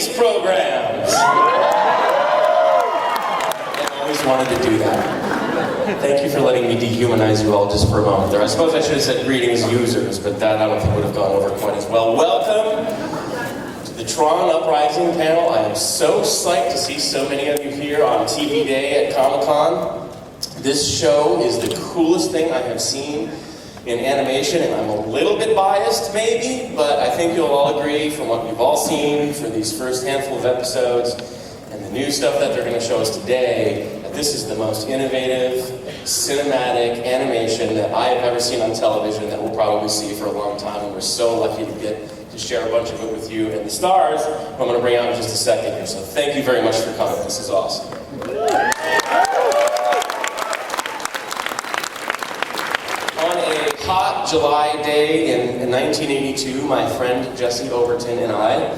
space programs. I always wanted to do that. Thank you for letting me dehumanize you all just for a moment there. I suppose I should have said greetings users, but that I don't think would have gone over quite as well. Welcome to the Tron Uprising panel. I am so psyched to see so many of you here on TV Day at Comic-Con. This show is the coolest thing I have seen in animation, and I'm a little bit biased maybe, but I think you'll all agree from what you've all seen for these first handful of episodes and the new stuff that they're going to show us today, that this is the most innovative, cinematic animation that I have ever seen on television that we'll probably see for a long time, and we're so lucky to get to share a bunch of it with you and the stars, who I'm going to bring out in just a second here. So thank you very much for coming. This is awesome. Hot July day in 1982, my friend Jesse Overton and I,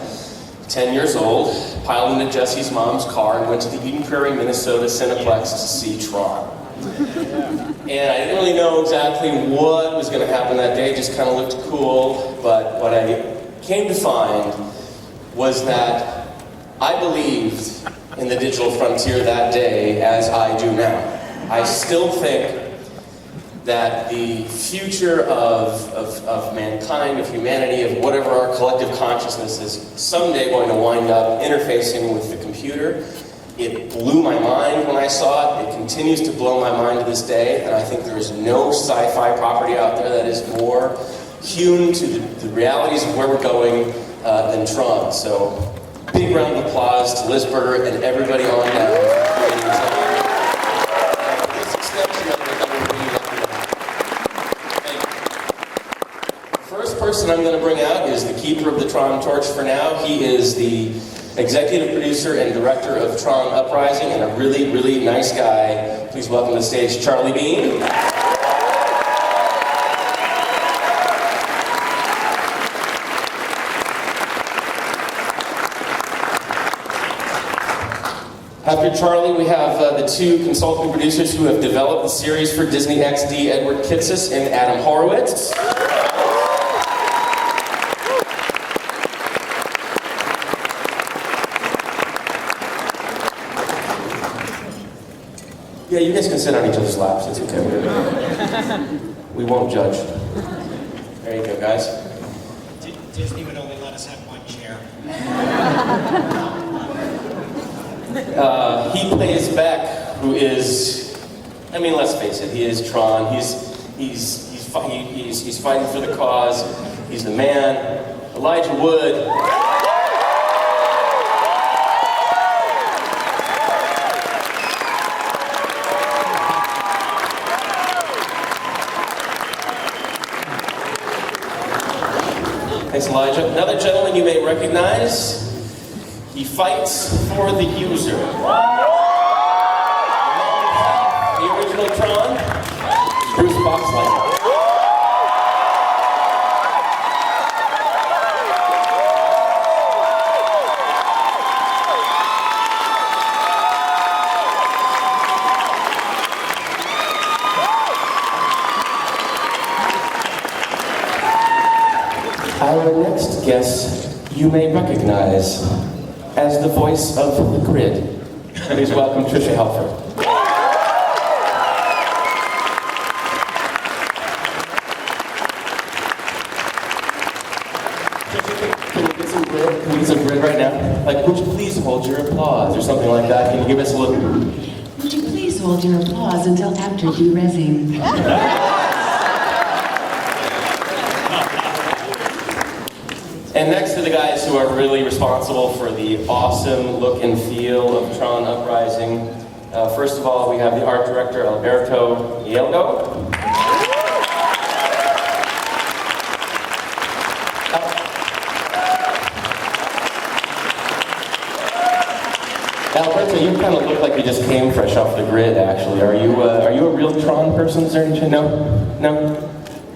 10 years old, piled into Jesse's mom's car and went to the Eden Prairie, Minnesota Cineplex to see Tron. And I didn't really know exactly what was going to happen that day, it just kind of looked cool, but what I came to find was that I believed in the digital frontier that day as I do now. I still think that the future of mankind, of humanity, of whatever our collective consciousness is someday going to wind up interfacing with the computer. It blew my mind when I saw it. It continues to blow my mind to this day, and I think there is no sci-fi property out there that is more hewn to the realities of where we're going than Tron. So, big round of applause to Liz Berger and everybody on down. Person I'm going to bring out is the keeper of the Tron torch for now. He is the executive producer and director of Tron Uprising, and a really, really nice guy. Please welcome to the stage Charlie Bean. After Charlie, we have the two consulting producers who have developed the series for Disney XD, Edward Kitsis and Adam Horowitz. Yeah, you guys can sit on each other's laps, it's okay. We won't judge. There you go, guys. Disney would only let us have one chair. He plays Beck, who is, I mean, let's face it, he is Tron. He's fighting for the cause. He's the man. Elijah Wood. Thanks, Elijah. Another gentleman you may recognize. He fights for the user. The original Tron, Bruce Boxleitner. Our next guest you may recognize as the voice of the grid. Please welcome Tricia Helfer. Can we get some grid? Can we get some grid right now? Like, would you please hold your applause or something like that? Can you give us a look? Would you please hold your applause until after derezzing? And next to the guys who are really responsible for the awesome look and feel of Tron Uprising, first of all, we have the art director, Alberto Hidalgo. Alberto, you kind of look like you just came fresh off the grid, actually. Are you a real Tron person? Is there any chance? No?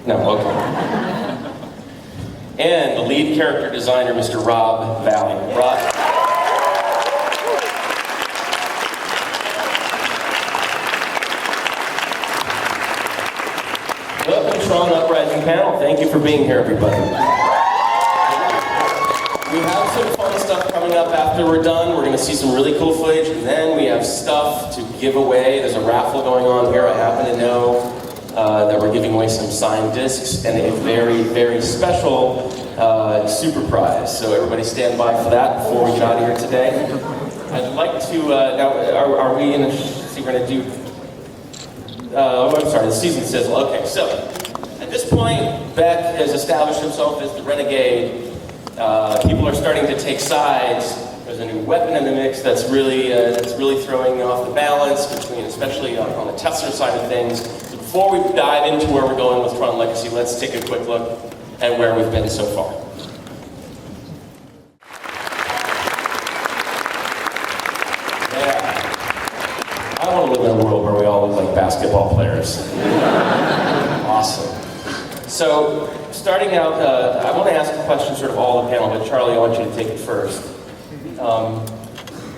Okay. And the lead character designer, Mr. Rob Valley. Rob. Welcome, Tron Uprising panel. Thank you for being here, everybody. We have some fun stuff coming up after we're done. We're going to see some really cool footage, and then we have stuff to give away. There's a raffle going on here. I happen to know that we're giving away some signed discs and a very, very special super prize. So everybody stand by for that before we get out of here today. I'd like to, now, are we in a, see, we're going to do, I'm sorry, the season sizzle. Okay, so at this point, Beck has established himself as the renegade. People are starting to take sides. There's a new weapon in the mix that's really throwing off the balance between, especially on the Tesla side of things. So before we dive into where we're going with Tron Legacy, let's take a quick look at where we've been so far. Yeah. I want to live in a world where we all look like basketball players. Awesome. So, starting out, I want to ask a question sort of all the panel, but Charlie, I want you to take it first.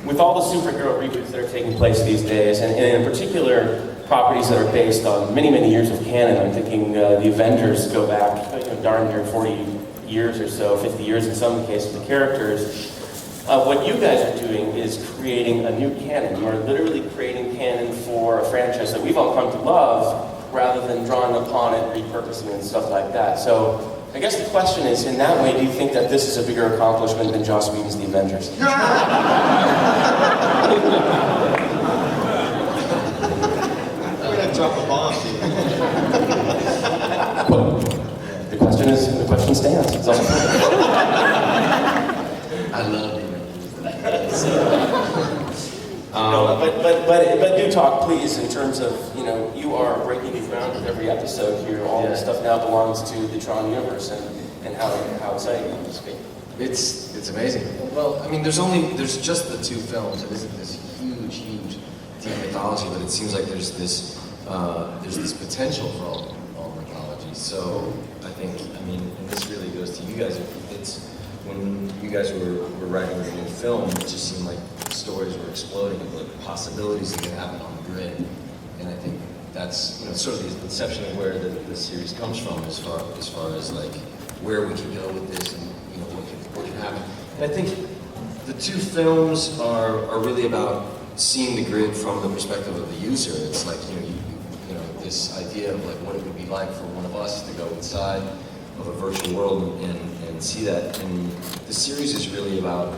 With all the superhero reboots that are taking place these days, and in particular, properties that are based on many, many years of canon, I'm thinking the Avengers go back, darn near 40 years or so, 50 years in some cases, the characters. What you guys are doing is creating a new canon. You are literally creating canon for a franchise that we've all come to love, rather than drawing upon it, repurposing and stuff like that. So, I guess the question is, in that way, do you think that this is a bigger accomplishment than Joss Whedon's The Avengers? I'm gonna drop a bomb, dude. The question stands. It's all. I love The Avengers. But do talk, please, in terms of, you are breaking new ground with every episode here. All this stuff now belongs to the Tron universe, and how exciting it must be. It's amazing. Well, I mean, there's just the two films. It isn't this huge deep mythology, but it seems like there's this potential for all mythology. So I think, and this really goes to you guys. It's when you guys were writing the new film, it just seemed like stories were exploding of like possibilities that could happen on the grid, and I think that's sort of the inception of where the series comes from, as far as like where we can go with this and what can happen. And I think the two films are really about seeing the grid from the perspective of the user. It's like this idea of like what it would be like for one of us to go inside of a virtual world and see that. And the series is really about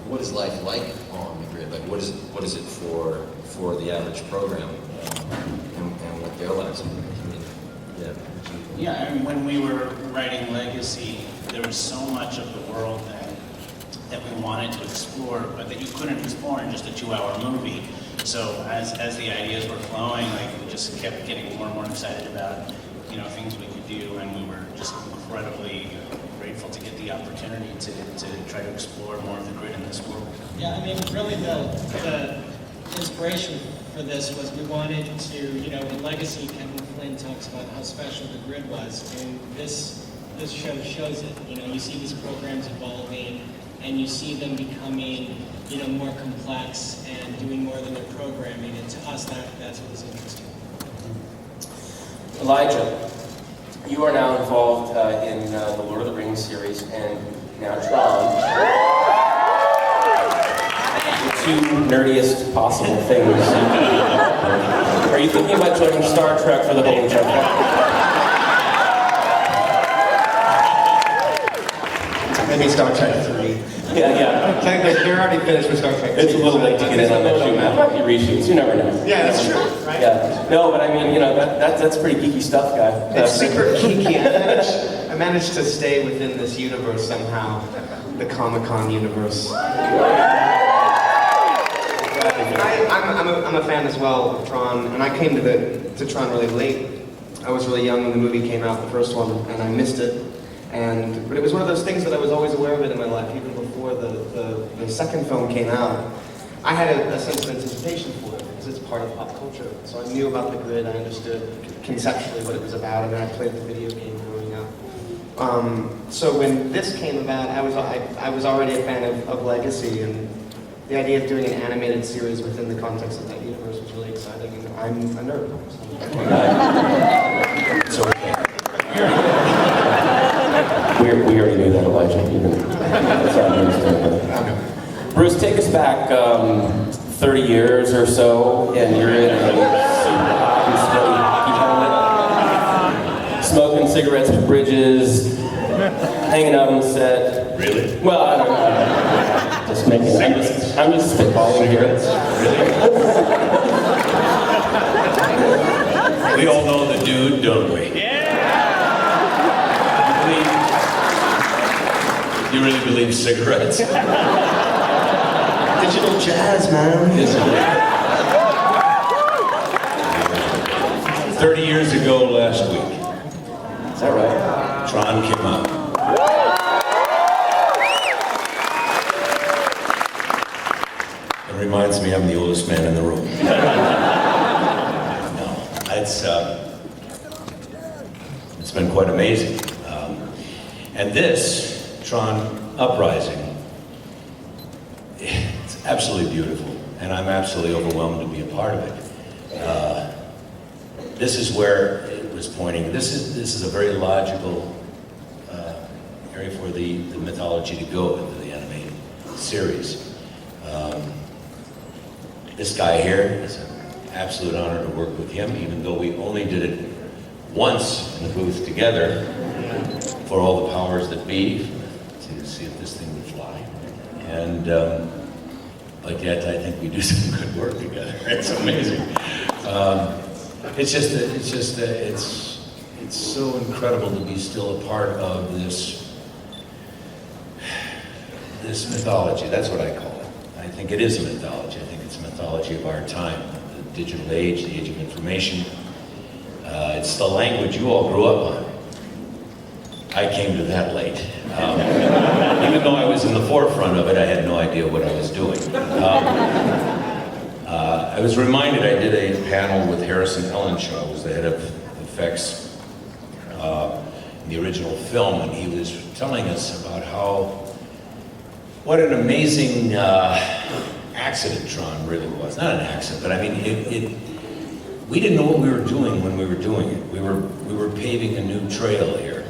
what is life like on the grid? Like what is it for the average program, and what their lives are like? Yeah, when we were writing Legacy, there was so much of the world that we wanted to explore, but that you couldn't explore in just a 2-hour movie. So as the ideas were flowing, we just kept getting more and more excited about things we could do, and we were just incredibly grateful to get the opportunity to try to explore more of the grid in this world. Yeah, really the inspiration for this was we wanted to, in Legacy, Kevin Flynn talks about how special the grid was, and this show shows it. You see these programs evolving, and you see them becoming, more complex and doing more than their programming, and to us that's what was interesting. Elijah, you are now involved in the Lord of the Rings series and now Tron. The two nerdiest possible things. Are you thinking about joining Star Trek for the whole trip? Maybe Star Trek 3. Yeah. They're already finished with Star Trek 3. It's a little late to get in on that shoot. Reshoots, you never know. Yeah, that's true, right? Yeah. No, but that's pretty geeky stuff, guy. It's super geeky. I managed to stay within this universe somehow, the Comic-Con universe. I'm a fan as well of Tron, and I came to Tron really late. I was really young when the movie came out, the first one, and I missed it. But it was one of those things that I was always aware of it in my life, even before the second film came out. I had a sense of anticipation for it, because it's part of pop culture. So I knew about the grid, I understood conceptually what it was about, and then I played the video game growing up. So when this came about, I was already a fan of Legacy, and the idea of doing an animated series within the context of that universe was really exciting, and I'm a nerd. So. We already knew that, Elijah. That's not news to anybody. Bruce, take us back 30 years or so, and you're in a super hot and sweaty hockey helmet, smoking cigarettes with Bridges, hanging out on the set. Really? Well, I don't know. Just making. I'm just spitballing here. We all know the dude, don't we? You really believe cigarettes? Digital jazz, man. 30 years ago last week, Is that right? Tron came out. It reminds me I'm the oldest man in the room. No, it's been quite amazing. And this, Tron Uprising, it's absolutely beautiful, and I'm absolutely overwhelmed to be a part of it. This is where it was pointing. This is a very logical area for the mythology to go into the animated series. This guy here, it's an absolute honor to work with him, even though we only did it once in the booth together for all the powers that be, to see if this thing would fly. And but yet I think we do some good work together. It's amazing. It's so incredible to be still a part of this mythology. That's what I call it. I think it is a mythology. I think it's a mythology of our time, the digital age, the age of information. It's the language you all grew up on. I came to that late. Even though I was in the forefront of it, I had no idea what I was doing. I was reminded, I did a panel with Harrison Ellenshaw, who was the head of effects in the original film, and he was telling us about what an amazing accident Tron really was. Not an accident, but I mean, we didn't know what we were doing when we were doing it. We were paving a new trail here,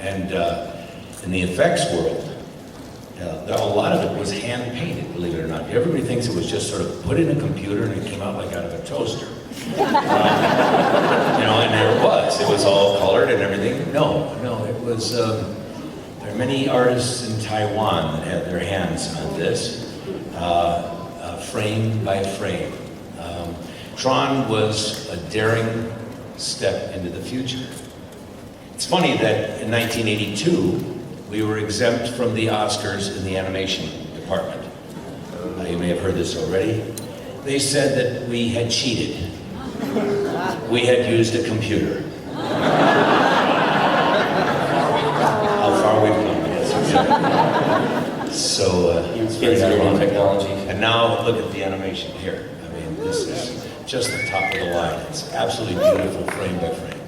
and in the effects world, a lot of it was hand painted, believe it or not. Everybody thinks it was just sort of put in a computer and it came out like out of a toaster. And there it was. It was all colored and everything. No, it was. There are many artists in Taiwan that had their hands on this, frame by frame. Tron was a daring step into the future. It's funny that in 1982, we were exempt from the Oscars in the animation department. You may have heard this already. They said that we had cheated. We had used a computer. How far we've come, yes. So, it's very ironic. Technology. And now, look at the animation here. I mean, this is just the top of the line. It's absolutely beautiful, frame by frame.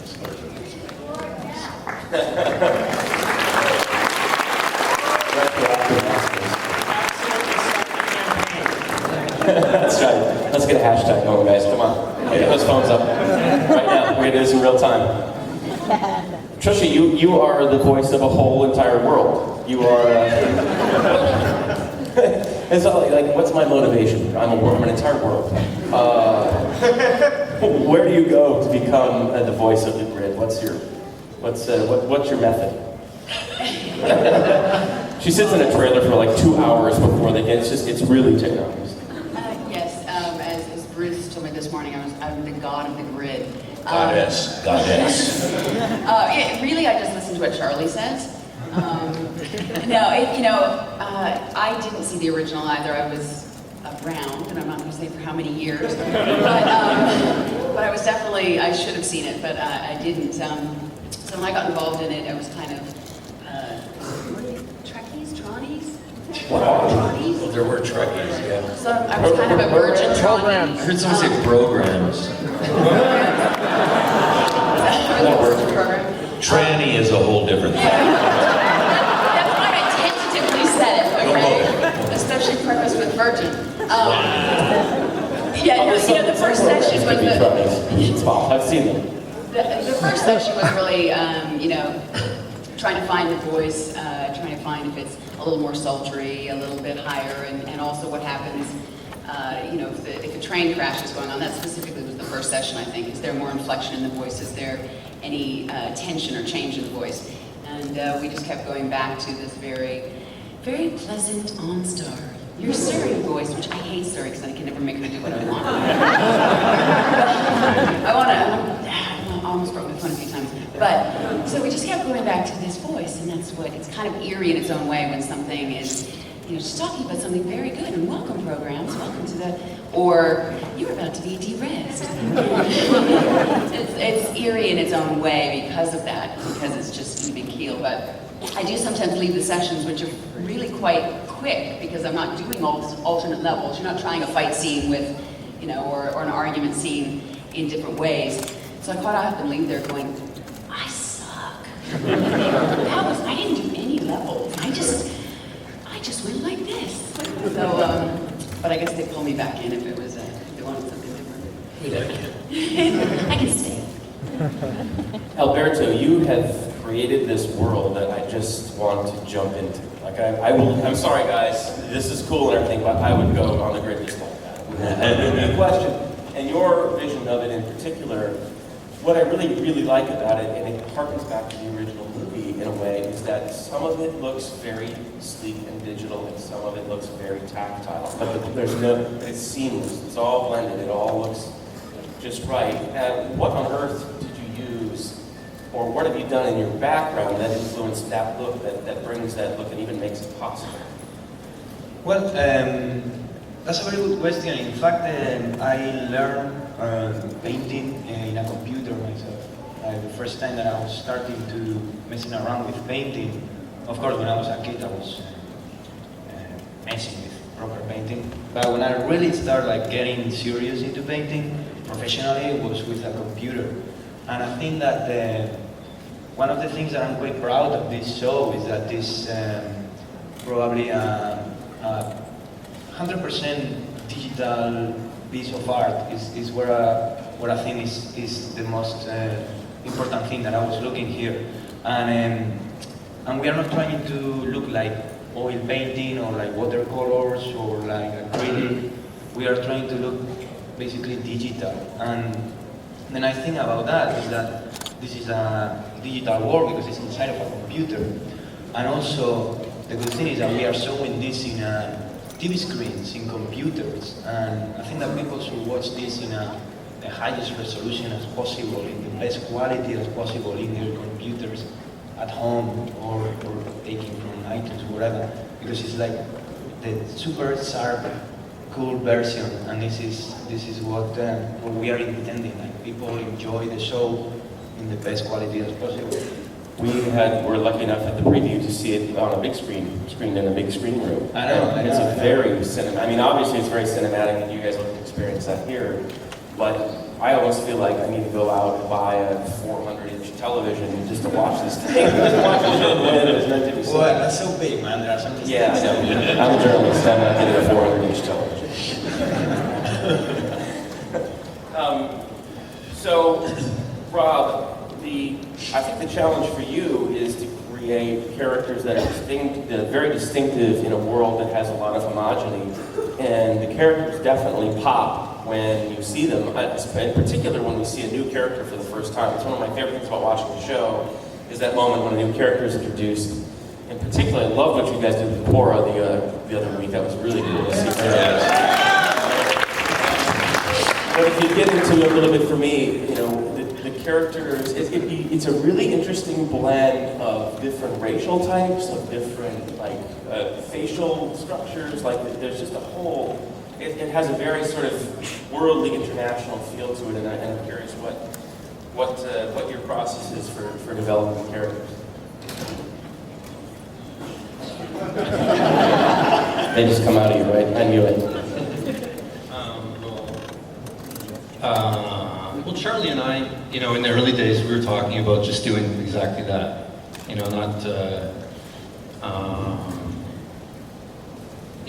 That's right. Let's get a hashtag going, guys. Come on. Get those phones up. Right now. We're going to do this in real time. Tricia, you are the voice of a whole entire world. You are... It's not like, what's my motivation? I'm an entire world. Where do you go to become the voice of the grid? What's your method? She sits in a trailer for like 2 hours before they get. It's really technology. Yes, as Bruce told me this morning, I'm the god of the grid. Goddess. Yeah, really, I just listen to what Charlie says. I didn't see the original either. I was around, and I'm not going to say for how many years, but I was definitely, I should have seen it, but I didn't. So when I got involved in it, I was kind of, Trekkies, Tronnies? Tronnies? Well, there were Trekkies, yeah. So I was kind of a virgin Tronnie. I heard someone say programs. Program. Tranny is a whole different thing. That's why I tentatively said it, okay? Especially preface with virgin. The first session was I've seen them. the first session was really, trying to find the voice, trying to find if it's a little more sultry, a little bit higher, and also what happens, you know, if a train crash is going on. That specifically was the first session, I think. Is there more inflection in the voice? Is there any tension or change in the voice? And we just kept going back to this very, very pleasant OnStar. Your Surrey voice, which I hate Surrey because I can never make her do what I want. I almost broke my phone a few times. But, so we just kept going back to this voice, and that's what, it's kind of eerie in its own way when something is, you know, she's talking about something very good, and welcome programs, welcome to the, or you're about to be de-rezzed. It's eerie in its own way because of that, because it's just even keel, but I do sometimes leave the sessions, which are really quite quick, because I'm not doing all these alternate levels. You're not trying a fight scene with, you know, or an argument scene in different ways. So I quite often leave there going, I suck. I didn't do any levels. I just went like this. So, but I guess they pull me back in if it was, if they wanted something different. I can stay. Alberto, you have created this world that I just want to jump into. Like I'm sorry guys, this is cool and everything, but I would go on the grid just like that. The question, and your vision of it in particular, what I really like about it, and it harkens back to the original movie in a way, is that some of it looks very sleek and digital, and some of it looks very tactile. But it's seamless. It's all blended. It all looks just right. And what on earth did you use, or what have you done in your background that influenced that look, that brings that look and even makes it possible? Well, that's a very good question. In fact, I learned painting in a computer myself. The first time that I was starting to messing around with painting, of course, when I was a kid, I was messing with proper painting. But when I really started like getting serious into painting professionally, it was with a computer. And I think that one of the things that I'm quite proud of this show is that this probably 100% digital piece of art is where I think is the most important thing that I was looking here. And we are not trying to look like oil painting or like watercolors or like acrylic. We are trying to look basically digital. And the nice thing about that is that this is a digital world because it's inside of a computer. And also, the good thing is that we are showing this in TV screens, in computers. And I think that people should watch this in the highest resolution as possible, in the best quality as possible in their computers at home or taking from iTunes, whatever. Because it's like the super sharp, cool version, and this is what we are intending. Like people enjoy the show in the best quality as possible. We're lucky enough at the preview to see it on a big screened in a big screen room. I know. It's a very cinematic. I mean, obviously it's very cinematic, and you guys will experience that here. But I almost feel like I need to go out and buy a 400-inch television just to watch this thing. Just watch the show the way it is meant to be seen. Well, that's so big, man. There are some mistakes. Yeah, I'm a journalist. I'm not getting a 400-inch television. So, Rob, I think the challenge for you is to create characters that are very distinctive in a world that has a lot of homogeny, and the characters definitely pop when you see them. In particular, when we see a new character for the first time. It's one of my favorite things about watching the show is that moment when a new character is introduced. In particular, I love what you guys did with Cora the other week. That was really cool to see her. But if you get into it a little bit for me, you know, the characters, it's a really interesting blend of different racial types, of different like facial structures. Like there's just a whole. It has a very sort of worldly, international feel to it, and I'm curious what your process is for developing characters. They just come out of you, right? I knew it. Well, Charlie and I, you know, in the early days, we were talking about just doing exactly that. You know, not,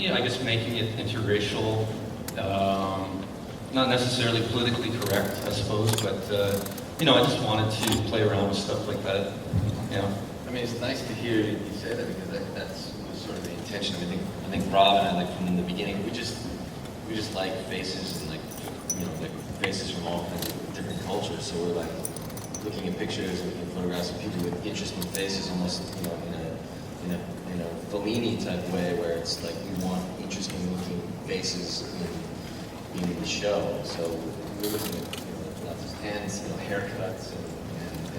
I guess making it interracial, not necessarily politically correct, I suppose, but, you know, I just wanted to play around with stuff like that, you know. I mean, it's nice to hear you say that because that's sort of the intention. I think Rob and I, like from the beginning, we just like faces and like faces from all kinds of different cultures. So we're like looking at pictures and looking at photographs of people with interesting faces, almost in a Fellini type way, where it's like we want interesting looking faces in the show. So we're looking at lots of hands, haircuts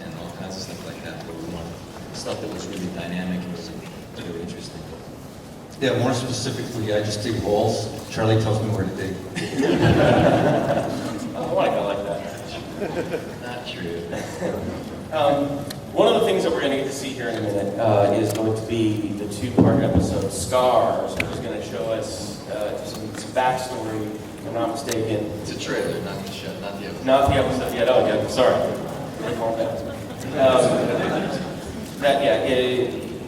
and all kinds of stuff like that. Where we want stuff that was really dynamic and was really interesting. Yeah, more specifically, I just dig holes. Charlie tells me where to dig. I like that. Not true. One of the things that we're going to get to see here in a minute is going to be the two-part episode, Scars, which is going to show us some backstory, if I'm not mistaken. It's a trailer, not the show, not the episode. Not the episode yet. Oh, yeah. Sorry.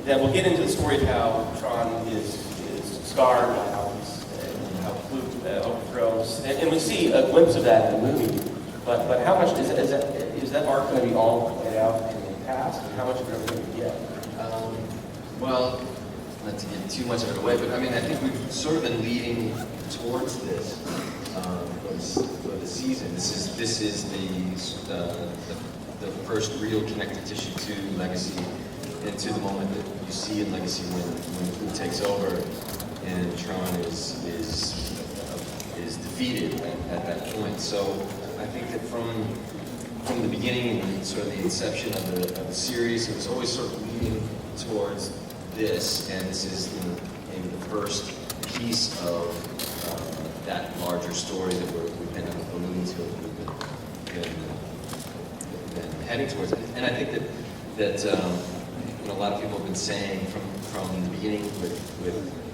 That we'll get into the story of how Tron is scarred by how Luke overthrows, and we see a glimpse of that in the movie. But how much is that arc going to be all played out in the past, and how much of it are we going to get? Well, not to give too much of it away, but I mean, I think we've sort of been leading towards this for the season. This is the first real connective tissue to Legacy, and to the moment that you see in Legacy when Luke takes over and Tron is defeated at that point. So I think that from the beginning and sort of the inception of the series, it was always sort of leading towards this, and this is maybe the first piece of that larger story that we've been alluding to, we've been heading towards. And I think that a lot of people have been saying from the beginning with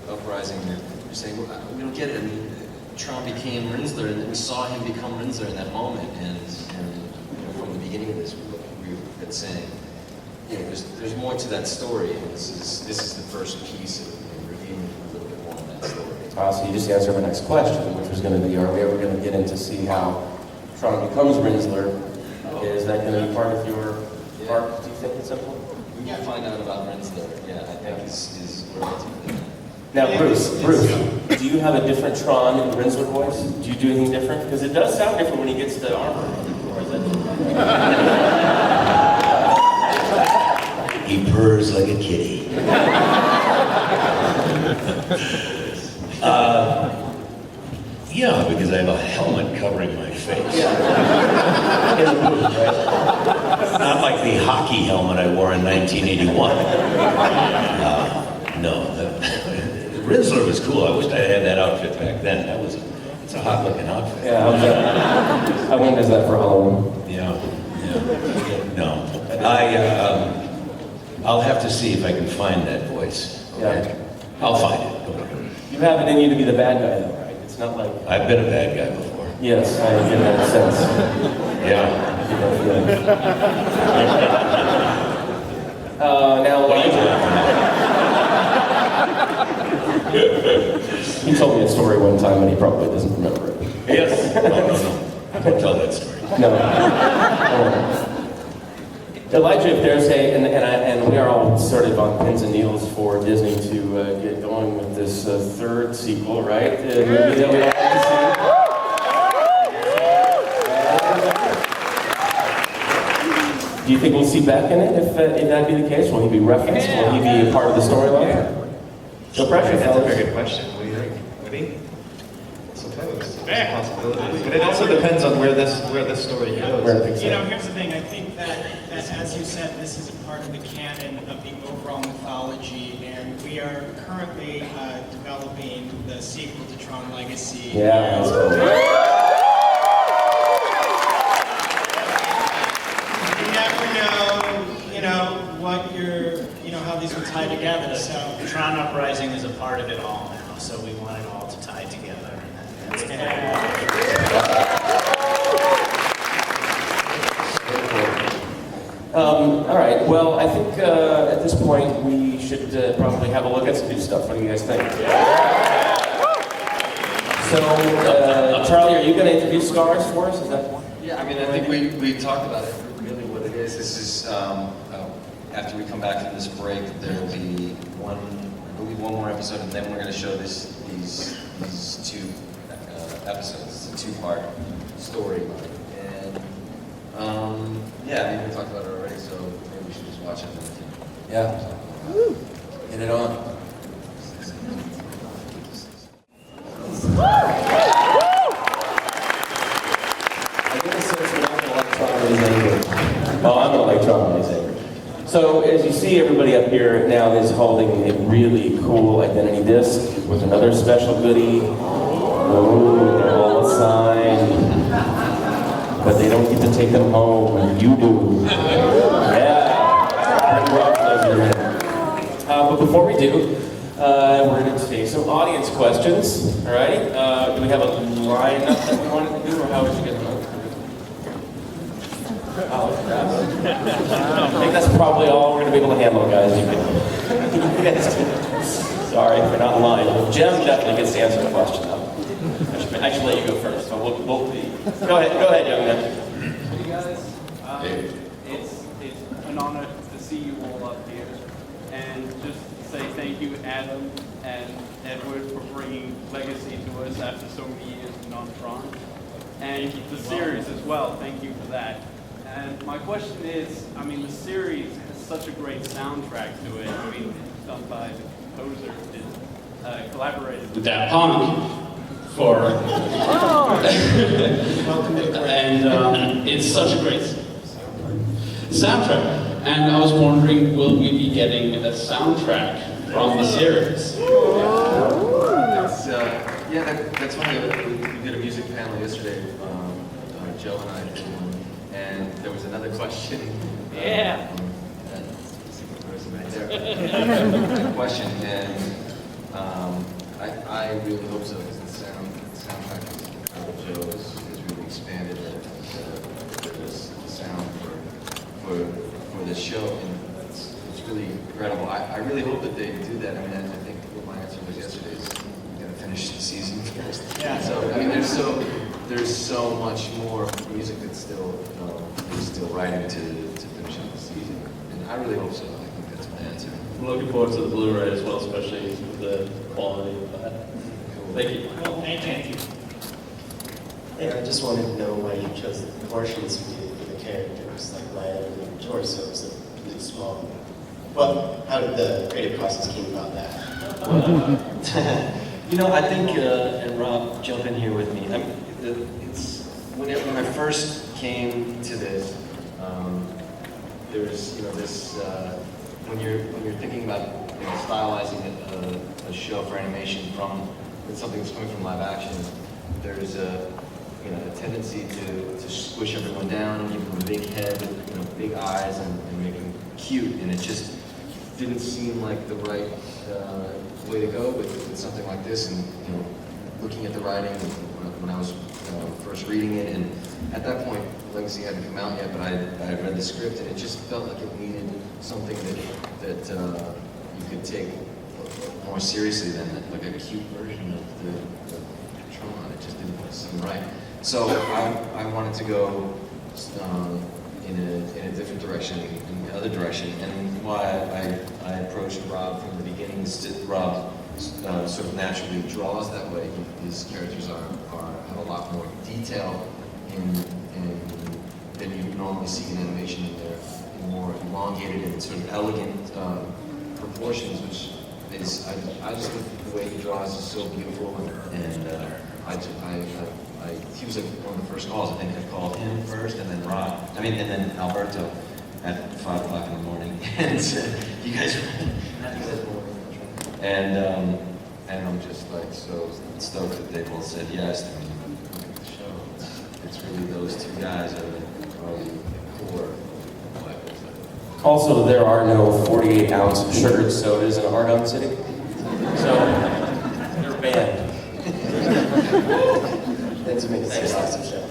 Uprising, they're saying, well, we don't get it. I mean, Tron became Rinsler, and then we saw him become Rinsler in that moment. And from the beginning of this, we've been saying, there's more to that story, and this is the first piece of revealing a little bit more of that story. So you just answered my next question, which was going to be, are we ever going to get in to see how Tron becomes Rinsler? Is that going to be part of your arc? Do you think it's simple? We can find out about Rinsler. Yeah, I think is relatively. Now, Bruce, do you have a different Tron in the Rinsler voice? Do you do anything different? Because it does sound different when he gets the armor. Or is that... He purrs like a kitty. Yeah, because I have a helmet covering my face. In the movie, right? Not like the hockey helmet I wore in 1981. No. Rinsler was cool. I wished I had that outfit back then. It's a hot looking outfit. Yeah, I went as that for Halloween. Yeah. No. I'll have to see if I can find that voice. Yeah. I'll find it. You have it in you to be the bad guy, though, right? It's not like... I've been a bad guy before. Yes, I get that sense. Yeah. Now, What are you he told me a story one time, and he probably doesn't remember it. Yes. No. Don't tell that story. No. Elijah, if there's and we are all sort of on pins and needles for Disney to get going with this third sequel, right? The movie that we all like to see. Do you think we'll see Beck in it if that be the case? Will he be referenced? Will he be a part of the storyline? No pressure, That's a fellas. very good question. What do you think? Would he? Suppose. It's a possibility. But it also depends on where this story goes. Here's the thing. I think that, as you said, this is a part of the canon of the overall mythology, and we are currently developing the sequel to Tron Legacy. Yeah. That's cool. You never know, how these will tie together. So Tron Uprising is a part of it all now, so we want it all to tie together. And that's All right. Well, I think at this point we should probably have a look at some new stuff. What do you guys think? So, Charlie, are you going to introduce Scars for us? Is that? Yeah, I mean, I think we talked about it. Really, what it is. This is after we come back from this break, there will be I believe one more episode, and then we're going to show these two episodes. It's a two-part story. And yeah, I mean, we talked about it already, so maybe we should just watch it. Yeah. Get it on. I get a sense you're not going to like Tron when he's angry. Well, I'm going to like Tron when he's angry. So, as you see, everybody up here now is holding a really cool identity disc with another special goodie. Oh, they're all signed. But they don't get to take them home. You do. Yeah. But before we do, we're going to take some audience questions. All right? Do we have a lineup that we wanted to do, or how would you get them? I think that's probably all we're going to be able to handle, guys. Sorry if we're not in line. Jem definitely gets to answer the question, though. I should let you go first. So we'll go ahead, young man. Hey guys, it's an honor to see you all up here, and just say thank you, Adam and Edward, for bringing Legacy to us after so many years on Tron, and the series as well. Thank you for that. And my question is, I mean, the series has such a great soundtrack to it. I mean, it's done by the composer who did, collaborated with that punk for and it's such a great soundtrack. And I was wondering, will we be getting a soundtrack from the series? That's funny. We did a music panel yesterday. Joe and I did one, and there was another question. Yeah. That specific person right there. Question, and I really hope so, because the soundtrack of Joe has really expanded the sound for this show, and it's really incredible. I really hope that they do that. I mean, I think what my answer was yesterday is we got to finish the season first. Yeah. So I mean, there's so much more music that's still writing to finish up the season, and I really hope so. I think that's my answer. I'm looking forward to the Blu-ray as well, especially with the quality of that. Thank you. Well, thank you. Hey, I just wanted to know why you chose the proportions for the characters, like my own torsos are really small. Well, how did the creative process came about that? You know, I think, and Rob, jump in here with me. It's when I first came to this, there's this when you're thinking about stylizing a show for animation with something that's coming from live action, there's a tendency to squish everyone down and give them a big head, big eyes, and make them cute, and it just didn't seem like the right way to go with something like this. And looking at the writing when I was first reading it, and at that point Legacy hadn't come out yet, but I had read the script, and it just felt like it needed something that you could take more seriously than like a cute version of the Tron. It just didn't seem right. So I wanted to go in a different direction, in the other direction, and why I approached Rob from the beginning is that Rob sort of naturally draws that way. His characters have a lot more detail than you normally see in animation. They're more elongated and sort of elegant proportions, which is I just think the way he draws is so beautiful, and he was like one of the first calls. I think I called him first, and then Rob. And then Alberto at 5 o'clock in the morning, and said, "You guys." And I'm just like so stoked that they both said yes. I mean, look at the show. It's really those two guys are the core. Also, there are no 48-ounce sugared sodas in Argon City, so they're banned. Thanks for making this an awesome show.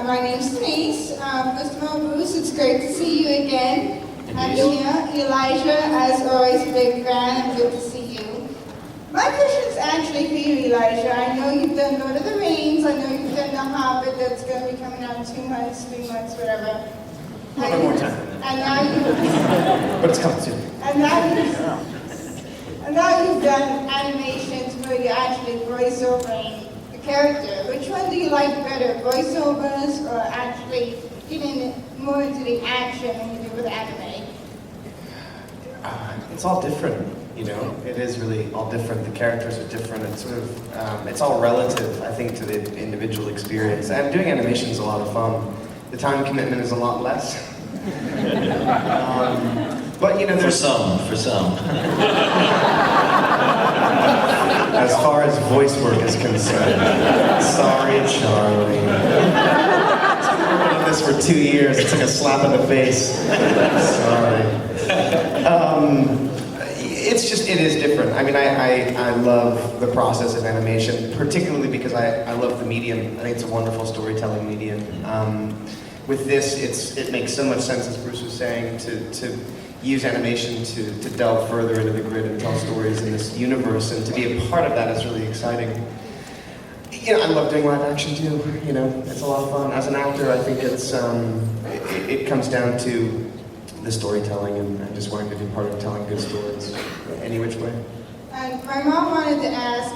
My name's Denise. First of all, Bruce, it's great to see you again. I'm here. Elijah, as always, a big fan, and good to see you. My question is actually for you, Elijah. I know you've done Lord of the Rings. I know you've done The Hobbit. That's going to be coming out in 2 months, 3 months, whatever. A little bit more time. And now you. But it's coming soon. And now you've done animations where you're actually voiceovering the character. Which one do you like better, voiceovers or actually getting more into the action than you do with anime? It's all different, you know. It is really all different. The characters are different. It's sort of, it's all relative, I think, to the individual experience. And doing animation is a lot of fun. The time commitment is a lot less. But you know, For some. As far as voice work is concerned, sorry, Charlie. I've been doing this for 2 years. It's like a slap in the face. Sorry. It is different. I mean, I love the process of animation, particularly because I love the medium. I think it's a wonderful storytelling medium. With this, it makes so much sense, as Bruce was saying, to use animation to delve further into the grid and tell stories in this universe, and to be a part of that is really exciting. You know, I love doing live action too. You know, it's a lot of fun. As an actor, I think it comes down to the storytelling and just wanting to be part of telling good stories, any which way. And my mom wanted to ask,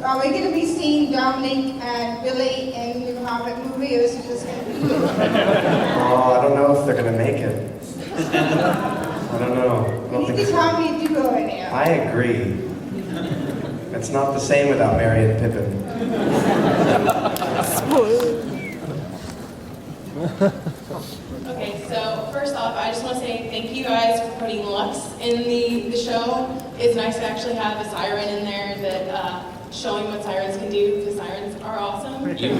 are we going to be seeing Dominic and Billy in the new Hobbit movie, or is it just going to be... Oh, I don't know if they're going to make it. I don't know. I don't You think can so. tell me a duo in there. I agree. It's not the same without Merry and Pippin. Okay, so first off, I just want to say thank you guys for putting Lux in the show. It's nice to actually have a siren in there that showing what sirens can do, because sirens are awesome. And they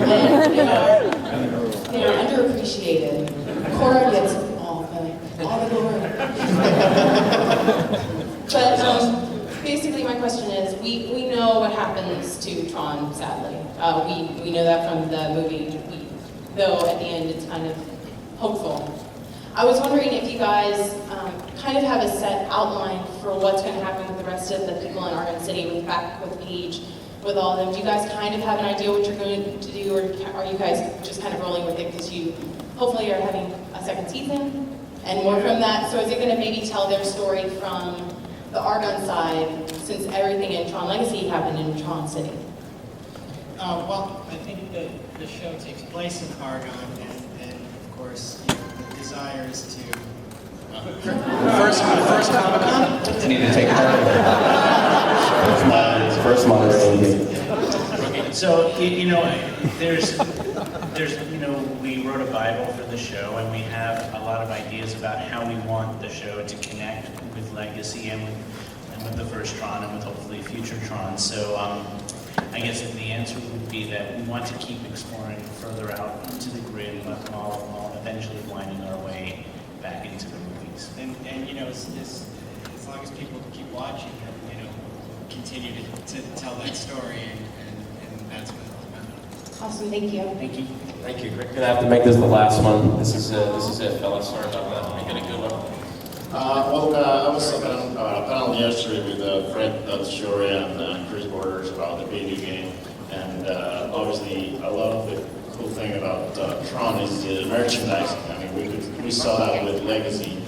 are underappreciated. Cora gets all the glory. But basically my question is, we know what happens to Tron, sadly. We know that from the movie, though at the end it's kind of hopeful. I was wondering if you guys kind of have a set outline for what's going to happen with the rest of the people in Argon City, with Beck, with Paige, with all of them. Do you guys kind of have an idea what you're going to do, or are you guys just kind of rolling with it because you hopefully are having a second season and more from that? So is it going to maybe tell their story from the Argon side, since everything in Tron Legacy happened in Tron City? Well, I think that the show takes place in Argon, and of course, the desire is to... First Comic-Con? I need to take part. First modern. Okay, so you know, there's we wrote a Bible for the show, and we have a lot of ideas about how we want the show to connect with Legacy and with the first Tron and with hopefully future Tron. So I guess the answer would be that we want to keep exploring further out into the grid, while eventually winding our way back into the movies. And you know, as long as people keep watching, you know, continue to tell that story, and that's what it's about. Awesome, thank you. Thank you. Thank you, Greg. Gonna have to make this the last one. This is it, fellas. Sorry about that. Make it a good one. I was on a panel yesterday with Fred Shore and Chris Borders about the video game, and obviously a lot of the cool thing about Tron is the merchandising. I mean, we saw that with Legacy,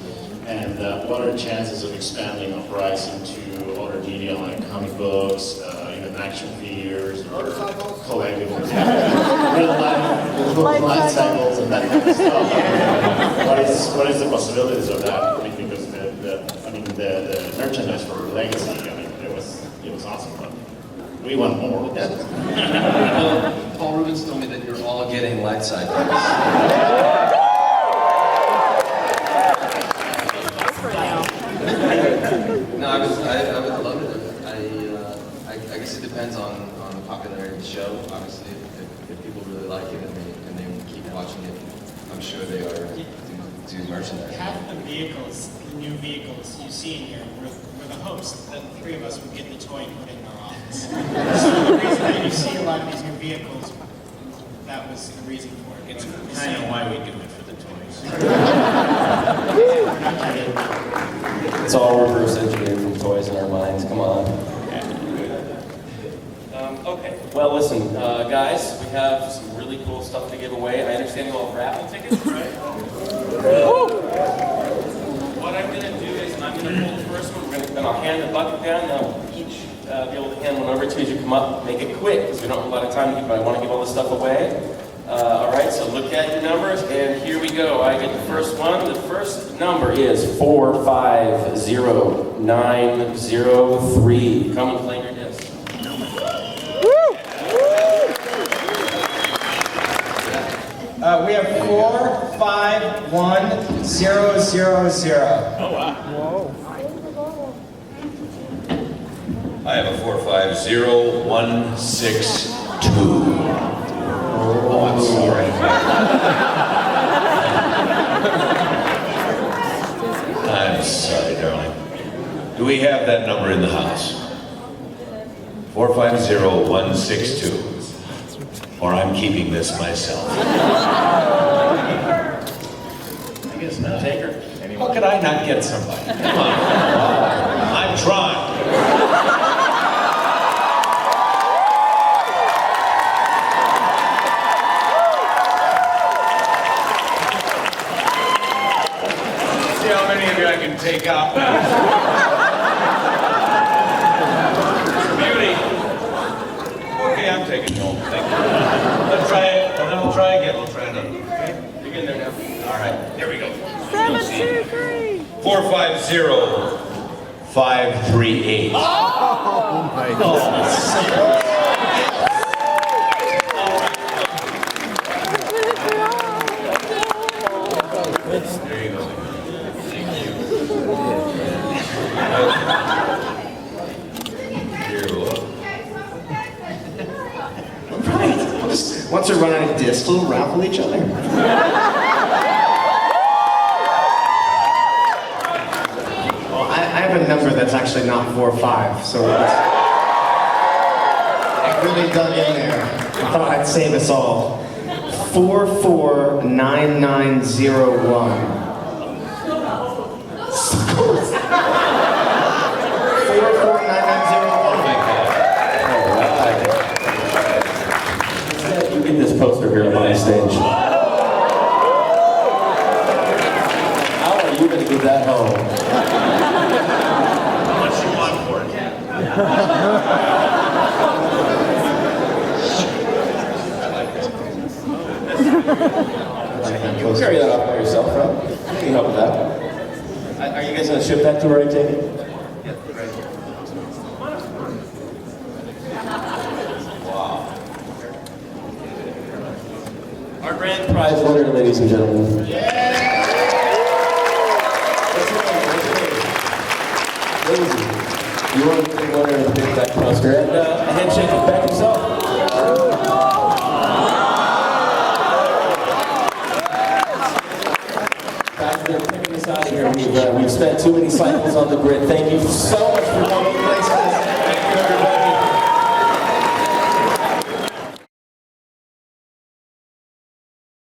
and what are the chances of expanding Uprising to other media like comic books, even action figures, or collective, real life cycles and that kind of stuff. What is the possibilities of that? I mean, because the merchandise for Legacy, I mean, it was awesome, but we want more. Well, Paul Rubens told me that you're all getting light side. No, I would love it. I guess it depends on the popularity of the show. Obviously, if people really like it and they keep watching it, I'm sure they are do merchandise. Half the vehicles, the new vehicles you see in here, were the hopes that the three of us would get the toy and put it in our office. So the reason that you see a lot of these new vehicles, that was the reason for it. It's kind of why we do it for the toys. Not kidding. It's all reverse engineered from toys in our minds. Come on. listen, guys, we have some really cool stuff to give away. I understand you all have raffle tickets, right? What I'm going to do is I'm going to pull the first one, and I'll hand the bucket down, and I'll each be able to hand one over to you as you come up. Make it quick, because we don't have a lot of time to give, but I want to give all this stuff away. All right, so look at your numbers, and here we go. I get the first one. The first number is 450903. Come and claim your disc. We have 451000. Oh, wow. I have a 450162. Oh, I'm sorry. I'm sorry, darling. Do we have that number in the house? 450162. Or I'm keeping this myself. I guess not. Take her. How could I not get somebody? Come on. I'm Tron. See how many of you I can take out. Beauty. Okay, I'm taking home. Thank you. Let's try it, and then we'll try again. We'll try another. Okay? You're getting there now. All right, here we go. 723. 450538. Oh my goodness. There you go. Thank you. Right. Once we run out of discs, we'll raffle each other. Well, I have a number that's actually not 4 or 5, so I really dug in there. I thought I'd save us all. 449901. Get this poster here up on the stage. How are you going to get that home? How much you want for it? You can carry that off by yourself, right? You can help with that. Are you guys going to ship that to her, I take it? Our grand prize winner, ladies and gentlemen. What's your name? Lazy. You want to be the winner of the Big Beck poster. And a handshake with Beck himself. Guys, they're picking us out of here. We've spent too many cycles on the grid. Thank you so much for coming.